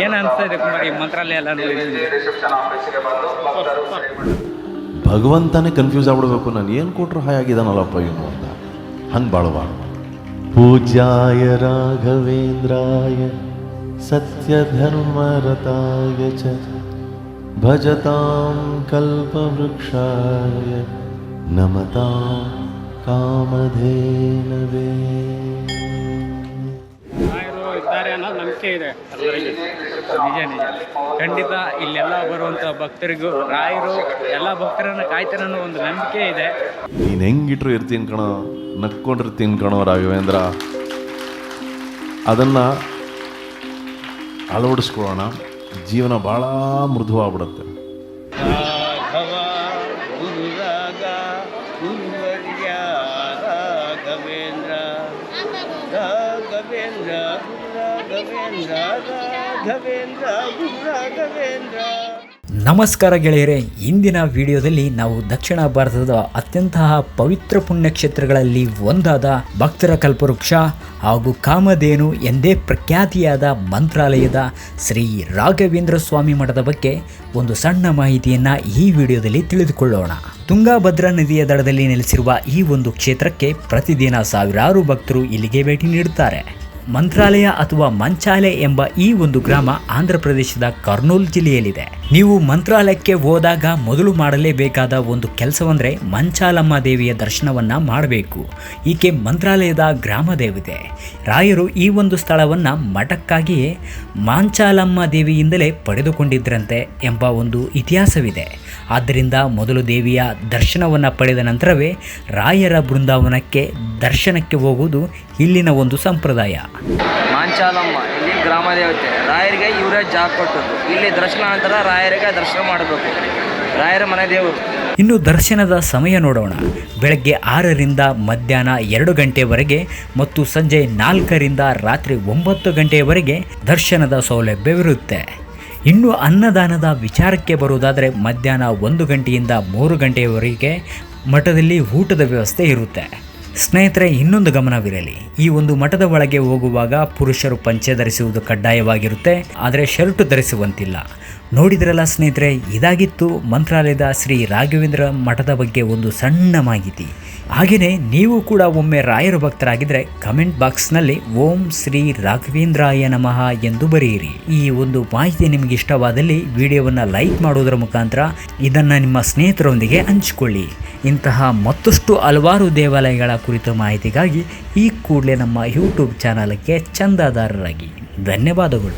ಏನು ಅನಿಸ್ತದೆ ಕುಮಾರ್, ಈ ಮಂತ್ರಾಲಯ ಎಲ್ಲ ನೋಡಿದ್ದೀನಿ. ಭಗವಂತನೇ ಕನ್ಫ್ಯೂಸ್ ಆಗ್ಬಿಡ್ಬೇಕು, ನಾನು ಏನು ಕೊಟ್ಟರು ಹಾಯಾಗಿದ್ದಾನಲ್ಲಪ್ಪ ಇವನು ಅಂತ. ಹಂಗೆ ಬಾಳಬಾರ್ದು. ಪೂಜ್ಯಾಯ ರಾಘವೇಂದ್ರಾಯ ಸತ್ಯಧರ್ಮರತಾಯ ಚ ಭಜತಾಂ ಕಲ್ಪವೃಕ್ಷಾಯ ನಮತಾಂ ಕಾಮಧೇನವೇ. ಇದ್ದಾರೆ ಅನ್ನೋದು ನಂಬಿಕೆ ಇದೆ ಎಲ್ಲರಿಗೆ. ನಿಜ ನಿಜ ಖಂಡಿತ ಇಲ್ಲೆಲ್ಲ ಬರುವಂಥ ಭಕ್ತರಿಗೂ ರಾಯರು ಎಲ್ಲ ಭಕ್ತರನ್ನು ಕಾಯ್ತಾರೆ ಅನ್ನೋ ಒಂದು ನಂಬಿಕೆ ಇದೆ. ನೀನು ಹೆಂಗಿಟ್ರು ಇರ್ತೀನಿ ಕಣೋ, ನಕ್ಕೊಂಡಿರ್ತೀನಿ ಕಣೋ ರಾಘವೇಂದ್ರ. ಅದನ್ನು ಅಳವಡಿಸ್ಕೊಳ್ಳೋಣ, ಜೀವನ ಭಾಳ ಮೃದುವಾಗ್ಬಿಡುತ್ತೆ. ನಮಸ್ಕಾರ ಗೆಳೆಯರೇ, ಇಂದಿನ ವಿಡಿಯೋದಲ್ಲಿ ನಾವು ದಕ್ಷಿಣ ಭಾರತದ ಅತ್ಯಂತ ಪವಿತ್ರ ಪುಣ್ಯಕ್ಷೇತ್ರಗಳಲ್ಲಿ ಒಂದಾದ ಭಕ್ತರ ಕಲ್ಪವೃಕ್ಷ ಹಾಗೂ ಕಾಮಧೇನು ಎಂದೇ ಪ್ರಖ್ಯಾತಿಯಾದ ಮಂತ್ರಾಲಯದ ಶ್ರೀ ರಾಘವೇಂದ್ರ ಸ್ವಾಮಿ ಮಠದ ಬಗ್ಗೆ ಒಂದು ಸಣ್ಣ ಮಾಹಿತಿಯನ್ನು ಈ ವಿಡಿಯೋದಲ್ಲಿ ತಿಳಿದುಕೊಳ್ಳೋಣ. ತುಂಗಾಭದ್ರಾ ನದಿಯ ದಡದಲ್ಲಿ ನೆಲೆಸಿರುವ ಈ ಒಂದು ಕ್ಷೇತ್ರಕ್ಕೆ ಪ್ರತಿದಿನ ಸಾವಿರಾರು ಭಕ್ತರು ಇಲ್ಲಿಗೆ ಭೇಟಿ ನೀಡುತ್ತಾರೆ. ಮಂತ್ರಾಲಯ ಅಥವಾ ಮಂಚಾಲೆ ಎಂಬ ಈ ಒಂದು ಗ್ರಾಮ ಆಂಧ್ರ ಪ್ರದೇಶದ ಕರ್ನೂಲ್ ಜಿಲ್ಲೆಯಲ್ಲಿದೆ. ನೀವು ಮಂತ್ರಾಲಯಕ್ಕೆ ಹೋದಾಗ ಮೊದಲು ಮಾಡಲೇಬೇಕಾದ ಒಂದು ಕೆಲಸವಂದ್ರೆ ಮಂಚಾಲಮ್ಮ ದೇವಿಯ ದರ್ಶನವನ್ನ ಮಾಡಬೇಕು. ಈಕೆ ಮಂತ್ರಾಲಯದ ಗ್ರಾಮ ದೇವತೆ. ರಾಯರು ಈ ಒಂದು ಸ್ಥಳವನ್ನ ಮಠಕ್ಕಾಗಿಯೇ ಮಂಚಾಲಮ್ಮ ದೇವಿಯಿಂದಲೇ ಪಡೆದುಕೊಂಡಿದ್ರಂತೆ ಎಂಬ ಒಂದು ಇತಿಹಾಸವಿದೆ. ಆದ್ದರಿಂದ ಮೊದಲು ದೇವಿಯ ದರ್ಶನವನ್ನು ಪಡೆದ ನಂತರವೇ ರಾಯರ ಬೃಂದಾವನಕ್ಕೆ ದರ್ಶನಕ್ಕೆ ಹೋಗುವುದು ಇಲ್ಲಿನ ಒಂದು ಸಂಪ್ರದಾಯ. ಮಂಚಾಲಮ್ಮ ಇಲ್ಲಿ ಗ್ರಾಮ ದೇವತೆ, ರಾಯರಿಗೆ ಇವರೇ ಜಾಗ ಕೊಟ್ಟದ್ದು. ಇಲ್ಲಿ ದರ್ಶನ ನಂತರ ರಾಯರಿಗೆ ದರ್ಶನ ಮಾಡಬೇಕು, ರಾಯರ ಮನೆ ದೇವರು. ಇನ್ನು ದರ್ಶನದ ಸಮಯ ನೋಡೋಣ. ಬೆಳಗ್ಗೆ 6ರಿಂದ ಮಧ್ಯಾಹ್ನ 2 ಗಂಟೆವರೆಗೆ ಮತ್ತು ಸಂಜೆ 4ರಿಂದ ರಾತ್ರಿ 9 ಗಂಟೆಯವರೆಗೆ ದರ್ಶನದ ಸೌಲಭ್ಯವಿರುತ್ತೆ. ಇನ್ನು ಅನ್ನದಾನದ ವಿಚಾರಕ್ಕೆ ಬರುವುದಾದರೆ ಮಧ್ಯಾಹ್ನ 1 ಗಂಟೆಯಿಂದ 3 ಗಂಟೆಯವರೆಗೆ ಮಠದಲ್ಲಿ ಊಟದ ವ್ಯವಸ್ಥೆ ಇರುತ್ತೆ. ಸ್ನೇಹಿತರೆ, ಇನ್ನೊಂದು ಗಮನವಿರಲಿ, ಈ ಒಂದು ಮಠದ ಒಳಗೆ ಹೋಗುವಾಗ ಪುರುಷರು ಪಂಚೆ ಧರಿಸುವುದು ಕಡ್ಡಾಯವಾಗಿರುತ್ತೆ, ಆದರೆ ಶರ್ಟು ಧರಿಸುವಂತಿಲ್ಲ. ನೋಡಿದ್ರಲ್ಲ ಸ್ನೇಹಿತರೆ, ಇದಾಗಿತ್ತು ಮಂತ್ರಾಲಯದ ಶ್ರೀ ರಾಘವೇಂದ್ರ ಮಠದ ಬಗ್ಗೆ ಒಂದು ಸಣ್ಣ ಮಾಹಿತಿ. ಹಾಗೆಯೇ ನೀವು ಕೂಡ ಒಮ್ಮೆ ರಾಯರ ಭಕ್ತರಾಗಿದ್ದರೆ ಕಮೆಂಟ್ ಬಾಕ್ಸ್ನಲ್ಲಿ ಓಂ ಶ್ರೀ ರಾಘವೇಂದ್ರಾಯ ನಮಃ ಎಂದು ಬರೆಯಿರಿ. ಈ ಒಂದು ಮಾಹಿತಿ ನಿಮಗೆ ಇಷ್ಟವಾದಲ್ಲಿ ವಿಡಿಯೋವನ್ನು ಲೈಕ್ ಮಾಡೋದರ ಮುಖಾಂತರ ಇದನ್ನು ನಿಮ್ಮ ಸ್ನೇಹಿತರೊಂದಿಗೆ ಹಂಚಿಕೊಳ್ಳಿ. ಇಂತಹ ಮತ್ತಷ್ಟು ಹಲವಾರು ದೇವಾಲಯಗಳ ಕುರಿತ ಮಾಹಿತಿಗಾಗಿ ಈ ಕೂಡಲೇ ನಮ್ಮ ಯೂಟ್ಯೂಬ್ ಚಾನಲ್ಗೆ ಚಂದಾದಾರರಾಗಿ. ಧನ್ಯವಾದಗಳು.